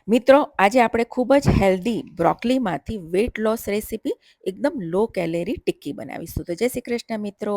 મિત્રો, આજે આપણે ખૂબ જ હેલ્ધી બ્રોકલીમાંથી વેટ લોસ રેસીપી એકદમ લો કેલેરી ટિક્કી બનાવીશું. તો જય શ્રી કૃષ્ણ મિત્રો,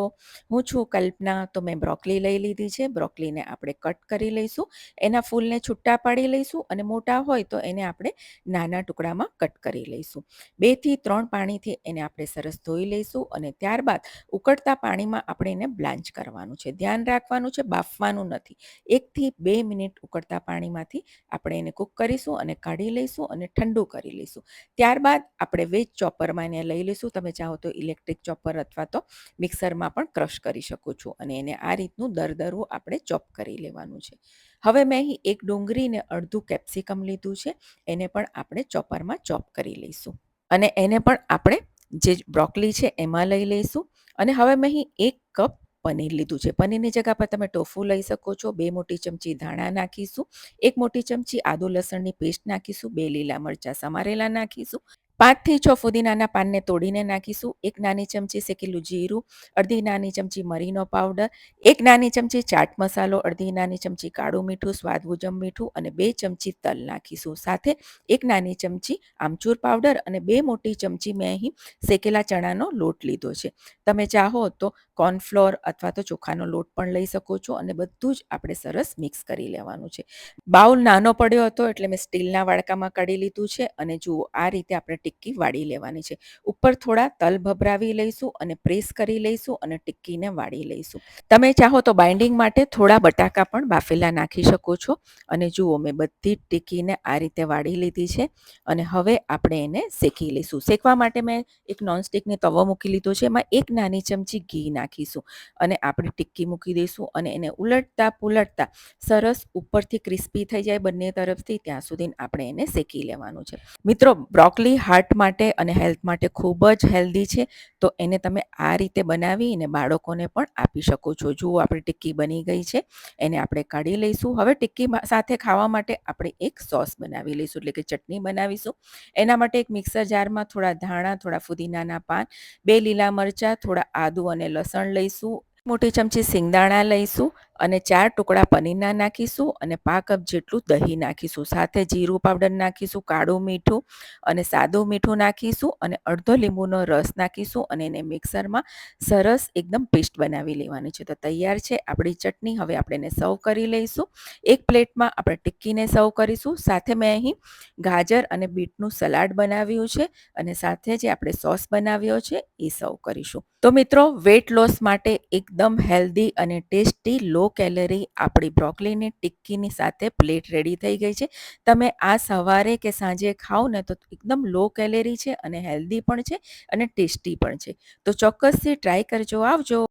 હું છું કલ્પના. તો મેં બ્રોકલી લઈ લીધી છે. બ્રોકલીને આપણે કટ કરી લઈશું. એના ફૂલને છૂટા પાડી લઈશું અને મોટા હોય તો એને આપણે નાના ટુકડામાં કટ કરી લઈશું. 2 થી 3 પાણીથી એને આપણે સરસ ધોઈ લઈશું અને ત્યારબાદ ઉકળતા પાણીમાં આપણે એને બ્લાન્ચ કરવાનું છે. ધ્યાન રાખવાનું છે, બાફવાનું નથી. 1 થી 2 મિનિટ ઉકળતા પાણીમાંથી આપણે એને કૂક કરીશું અને કાઢી લઈશું અને ઠંડુ કરી લઈશું. ત્યારબાદ આપણે વેજ ચોપરમાં એને લઈ લઈશું. તમે ચાહો તો ઇલેક્ટ્રિક ચોપર અથવા તો મિક્સરમાં પણ ક્રશ કરી શકો છો અને એને આ રીતનું દરદરું આપણે ચોપ કરી લેવાનું છે. હવે મેં અહીં એક ડુંગળીને અડધું કેપ્સિકમ લીધું છે. એને પણ આપણે ચોપરમાં ચોપ કરી લઈશું અને એને પણ આપણે જે બ્રોકલી છે એમાં લઈ લઈશું. અને હવે મેં અહીં 1 કપ પનીર લીધું છે. પનીરની જગ્યા પર તમે ટોફુ લઈ શકો છો. 2 મોટી ચમચી ધાણા નાખીશું. 1 મોટી ચમચી આદુ લસણની પેસ્ટ નાખીશું. 2 લીલા મરચાં સમારેલા નાખીશું. 5 થી 6 ફુદીનાના પાનને તોડીને નાખીશું. 1 નાની ચમચી શેકેલું જીરું, અડધી નાની ચમચી મરીનો પાવડર, 1 નાની ચમચી ચાટ મસાલો, અડધી નાની ચમચી કાળું મીઠું, સ્વાદ મુજબ મીઠું અને 2 ચમચી તલ નાખીશું. સાથે 1 નાની ચમચી આમચૂર પાવડર અને 2 મોટી ચમચી મેં અહીં શેકેલા ચણાનો લોટ લીધો છે. તમે ચાહો તો કોર્નફ્લોર અથવા તો ચોખાનો લોટ પણ લઈ શકો છો અને બધું જ આપણે સરસ મિક્સ કરી લેવાનું છે. બાઉલ નાનો પડ્યો હતો એટલે મેં સ્ટીલના વાડકામાં કાઢી લીધું છે અને જુઓ આ રીતે આપણે ટિક્કી વાળી લેવાની છે. ઉપર થોડા તલ ભભરાવી લઈશું અને પ્રેસ કરી લઈશું અને ટિક્કીને વાળી લઈશું. તમે ચાહો તો બાઇન્ડિંગ માટે થોડા બટાકા પણ બાફેલા નાખી શકો છો. અને જુઓ મેં બધી જ ટિક્કીને આ રીતે વાળી લીધી છે અને હવે આપણે એને શેકી લઈશું. શેકવા માટે મેં એક નોનસ્ટિકની તવો મૂકી લીધો છે. એમાં 1 નાની ચમચી ઘી નાખીશું અને આપણે ટિક્કી મૂકી દઈશું અને એને ઉલટતા પુલટતા સરસ ઉપરથી ક્રિસ્પી થઈ જાય બંને તરફથી ત્યાં સુધી આપણે એને શેકી લેવાનું છે. મિત્રો, બ્રોકલી હાર્ટ માટે અને હેલ્થ માટે ખૂબ જ હેલ્ધી છે. તો એને તમે આ રીતે બનાવીને બાળકોને પણ આપી શકો છો. જુઓ આપણી ટિક્કી બની ગઈ છે. એને આપણે કાઢી લઈશું. હવે ટિક્કી સાથે ખાવા માટે આપણે એક સોસ બનાવી લઈશું, એટલે કે ચટણી બનાવીશું. એના માટે એક મિક્સર જારમાં થોડા ધાણા, થોડા ફુદીનાના પાન, 2 લીલા મરચાં, થોડા આદુ અને લસણ લઈશું. મોટી ચમચી સિંગદાણા લઈશું અને 4 ટુકડા પનીરના નાખીશું અને 5 કપ જેટલું દહીં નાખીશું. સાથે જીરું પાવડર નાખીશું, કાળું મીઠું અને સાદું મીઠું નાખીશું અને અડધો લીંબુનો રસ નાખીશું અને એને મિક્સરમાં સરસ એકદમ પેસ્ટ બનાવી લેવાની છે. તો તૈયાર છે આપણી ચટણી. હવે આપણે એને સર્વ કરી લઈશું. એક પ્લેટમાં આપણે ટિક્કીને સર્વ કરીશું. સાથે મેં અહીં ગાજર અને બીટનું સલાડ બનાવ્યું છે અને સાથે જે આપણે સોસ બનાવ્યો છે એ સર્વ કરીશું. તો મિત્રો, વેટ લોસ માટે એકદમ હેલ્ધી અને ટેસ્ટી લો કેલરી આપણી બ્રોકલીની ટિક્કીની સાથે પ્લેટ રેડી થઈ ગઈ છે. તમે આ સવારે કે સાંજે ખાઓ ને તો એકદમ લો કેલેરી છે અને હેલ્ધી પણ છે અને ટેસ્ટી પણ છે. તો ચોક્કસથી ટ્રાય કરજો. આવજો.